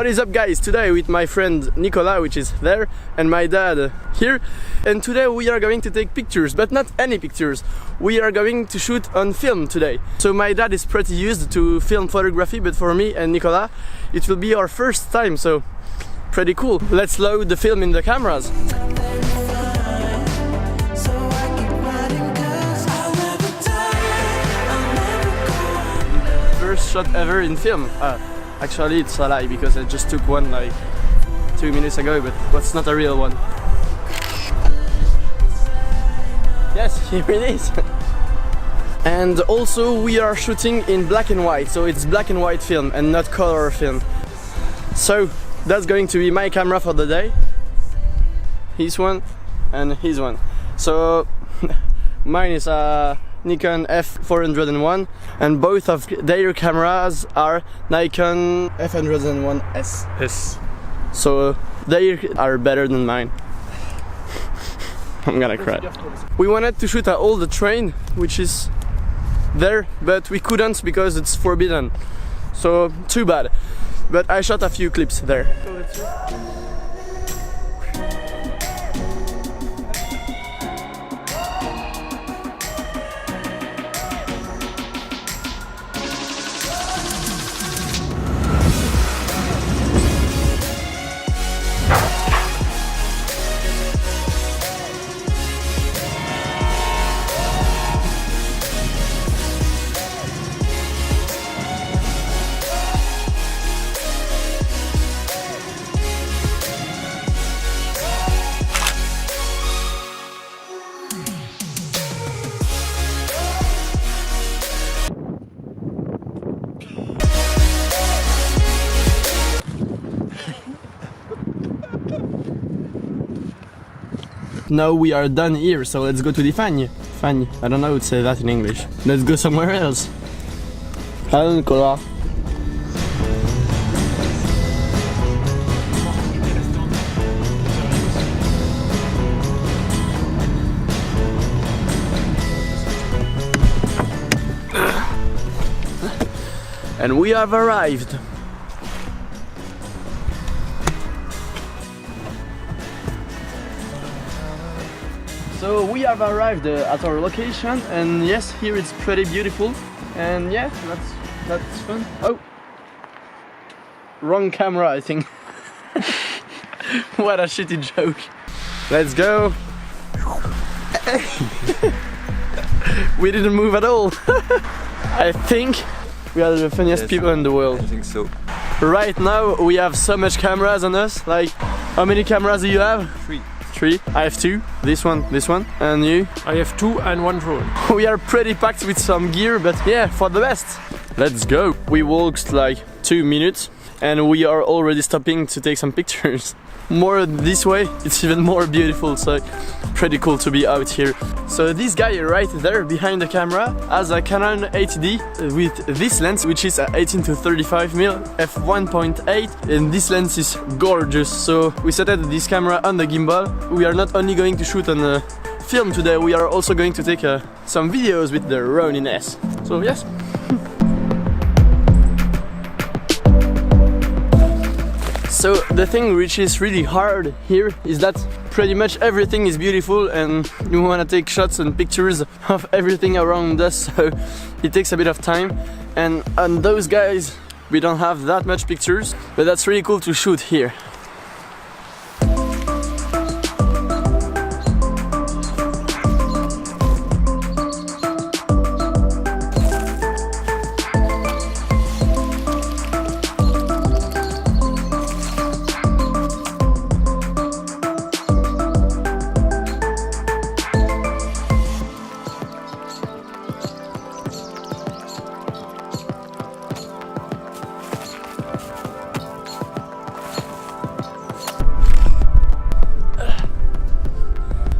What is up, guys? Today with my friend Nicolas, which is there, and my dad here, and today we are going to take pictures, but not any pictures. We are going to shoot on film today. So my dad is pretty used to film photography, but for me and Nicolas it will be our first time, so pretty cool. Let's load the film in the cameras. First shot ever in film. Actually it's a lie, because I just took one like 2 minutes ago, but that's not a real one. Yes, here it is. And also we are shooting in black and white, so it's black and white film and not color film. So that's going to be my camera for the day. His one and his one. So mine is a Nikon F401 and both of their cameras are Nikon F101S. Yes. So they are better than mine. I'm gonna cry. We wanted to shoot at all the train, which is there, but we couldn't because it's forbidden. So too bad. But I shot a few clips there. Now we are done here, so let's go to the Fagnes. Fagnes, I don't know how to say that in English. Let's go somewhere else. Hello, Nicolas. And we have arrived. So we have arrived at our location, and yes, here it's pretty beautiful, and yeah, that's fun. Oh, wrong camera, I think. What a shitty joke. Let's go. We didn't move at all. I think we are the funniest people in the world. I think so. Right now we have so much cameras on us. Like, how many cameras do you have? 3. 3. I have 2. This one, and you? I have 2 and 1 drone. We are pretty packed with some gear, but yeah, for the best. Let's go. We walked like 2 minutes and we are already stopping to take some pictures. More this way, it's even more beautiful, so pretty cool to be out here. So this guy right there behind the camera has a Canon 80D with this lens, which is a 18-35mm f1.8, and this lens is gorgeous. So we set up this camera on the gimbal. We are not only going to shoot on the film today, we are also going to take some videos with the Ronin S. So yes. So the thing which is really hard here is that pretty much everything is beautiful and you want to take shots and pictures of everything around us, so it takes a bit of time. And on those guys we don't have that much pictures, but that's really cool to shoot here.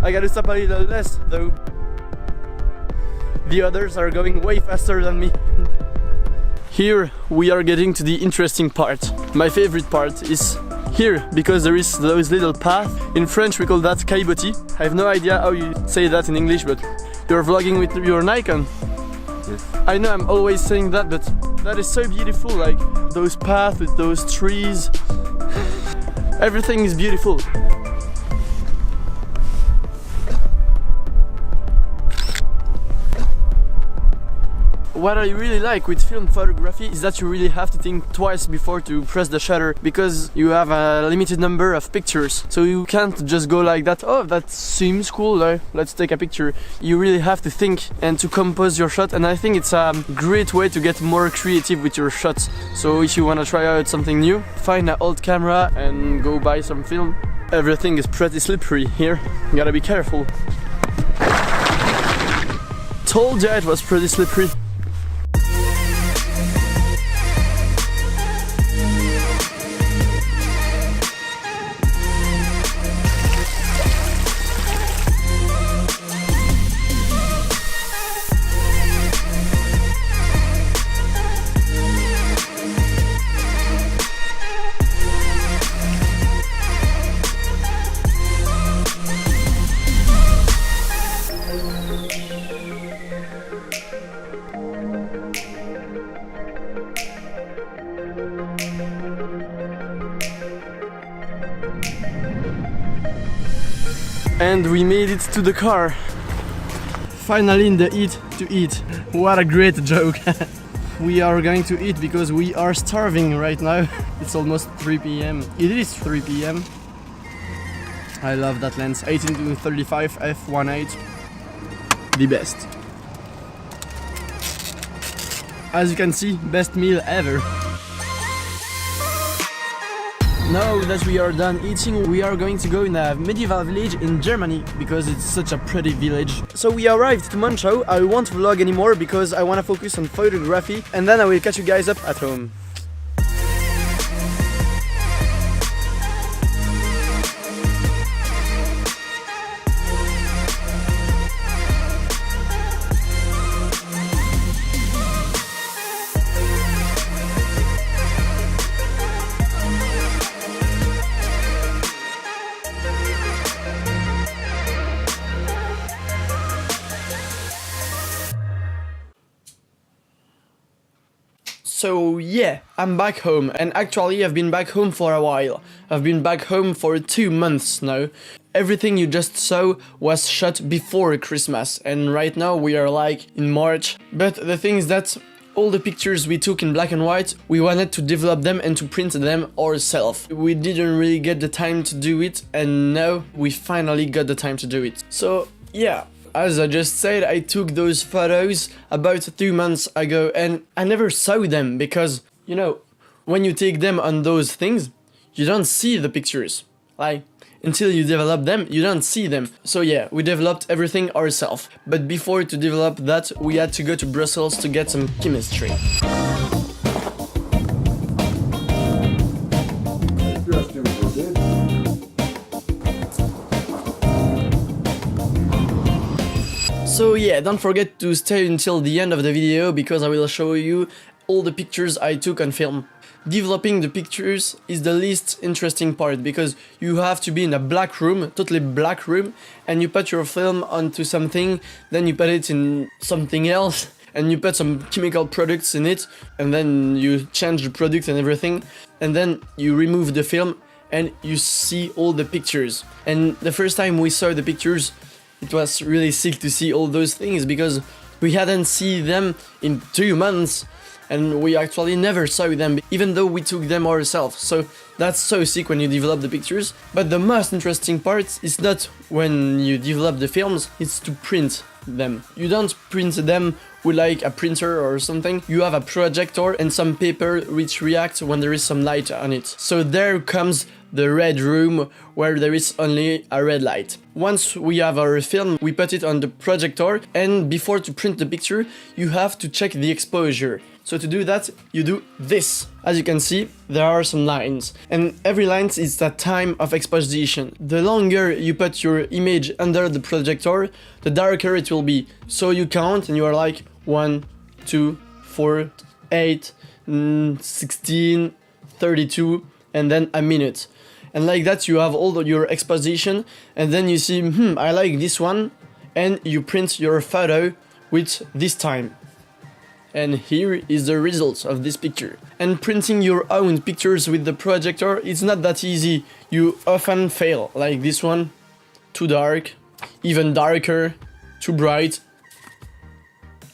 I gotta stop a little less though. The others are going way faster than me. Here we are getting to the interesting part. My favorite part is here, because there is those little paths. In French we call that caillebotis. I have no idea how you say that in English, but you're vlogging with your Nikon. Yes. I know I'm always saying that, but that is so beautiful, like those paths with those trees. Everything is beautiful. What I really like with film photography is that you really have to think twice before to press the shutter, because you have a limited number of pictures. So you can't just go like that, oh that seems cool, let's take a picture. You really have to think and to compose your shot, and I think it's a great way to get more creative with your shots. So if you want to try out something new, find an old camera and go buy some film. Everything is pretty slippery here, you gotta be careful. Told you it was pretty slippery. And we made it to the car. Finally in the heat to eat. What a great joke. We are going to eat because we are starving right now. It's almost 3 p.m. It is 3 p.m. I love that lens. 18-35 f1.8. The best. As you can see, best meal ever. Now that we are done eating, we are going to go in a medieval village in Germany because it's such a pretty village. So we arrived to Monschau. I won't vlog anymore because I want to focus on photography, and then I will catch you guys up at home. So yeah, I'm back home, and actually I've been back home for a while. I've been back home for 2 months now. Everything you just saw was shot before Christmas, and right now we are like in March. But the thing is that all the pictures we took in black and white, we wanted to develop them and to print them ourselves. We didn't really get the time to do it, and now we finally got the time to do it. So yeah. As I just said, I took those photos about 2 months ago, and I never saw them because, you know, when you take them on those things, you don't see the pictures. Like, until you develop them, you don't see them. So yeah, we developed everything ourselves. But before to develop that, we had to go to Brussels to get some chemistry. So yeah, don't forget to stay until the end of the video because I will show you all the pictures I took on film. Developing the pictures is the least interesting part because you have to be in a black room, totally black room, and you put your film onto something, then you put it in something else, and you put some chemical products in it, and then you change the product and everything, and then you remove the film and you see all the pictures. And the first time we saw the pictures, it was really sick to see all those things because we hadn't seen them in 2 months and we actually never saw them even though we took them ourselves. So that's so sick when you develop the pictures. But the most interesting part is not when you develop the films, it's to print them. You don't print them with like a printer or something. You have a projector and some paper which react when there is some light on it. So there comes the red room where there is only a red light. Once we have our film, we put it on the projector, and before to print the picture, you have to check the exposure. So to do that, you do this. As you can see, there are some lines, and every line is the time of exposition. The longer you put your image under the projector, the darker it will be. So you count and you are like 1, 2, 4, 8, 16, 32, and then a minute. And like that you have all your exposition, and then you see, I like this one, and you print your photo with this time. And here is the result of this picture. And printing your own pictures with the projector, it's not that easy. You often fail, like this one, too dark, even darker, too bright.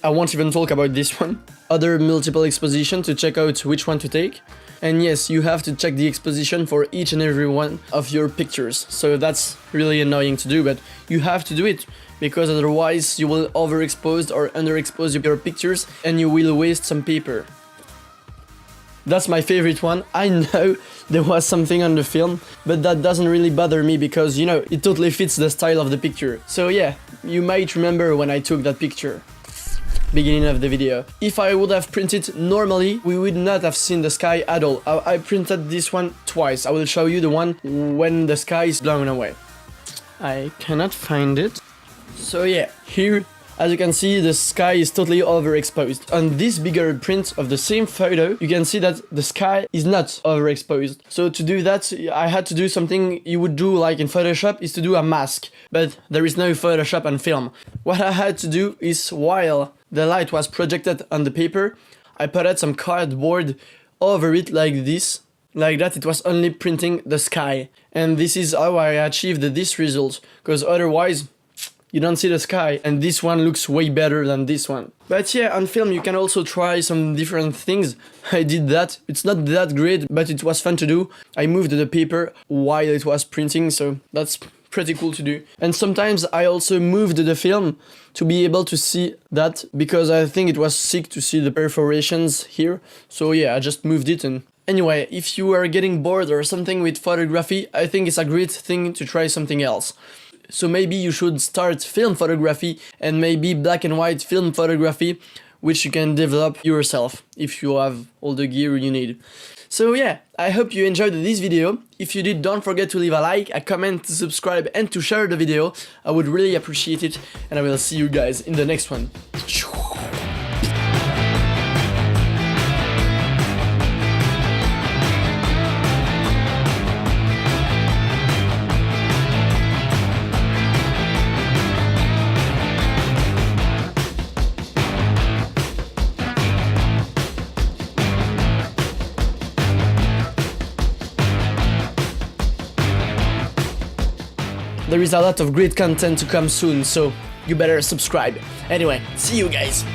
I won't even talk about this one. Other multiple exposition to check out which one to take. And yes, you have to check the exposition for each and every one of your pictures. So that's really annoying to do, but you have to do it, because otherwise you will overexpose or underexpose your pictures and you will waste some paper. That's my favorite one. I know there was something on the film, but that doesn't really bother me because, you know, it totally fits the style of the picture. So yeah, you might remember when I took that picture. Beginning of the video. If I would have printed normally, we would not have seen the sky at all. I printed this one twice. I will show you the one when the sky is blown away. I cannot find it. So yeah, here, as you can see, the sky is totally overexposed. On this bigger print of the same photo, you can see that the sky is not overexposed. So to do that, I had to do something you would do like in Photoshop, is to do a mask. But there is no Photoshop on film. What I had to do is, while the light was projected on the paper, I put some cardboard over it like this. Like that, it was only printing the sky. And this is how I achieved this result, because otherwise you don't see the sky, and this one looks way better than this one. But yeah, on film you can also try some different things. I did that. It's not that great, but it was fun to do. I moved the paper while it was printing, so that's pretty cool to do. And sometimes I also moved the film to be able to see that, because I think it was sick to see the perforations here. So yeah, I just moved it. And anyway, if you are getting bored or something with photography, I think it's a great thing to try something else. So maybe you should start film photography, and maybe black and white film photography, which you can develop yourself if you have all the gear you need. So yeah, I hope you enjoyed this video. If you did, don't forget to leave a like, a comment, to subscribe and to share the video. I would really appreciate it, and I will see you guys in the next one. There is a lot of great content to come soon, so you better subscribe. Anyway, see you guys!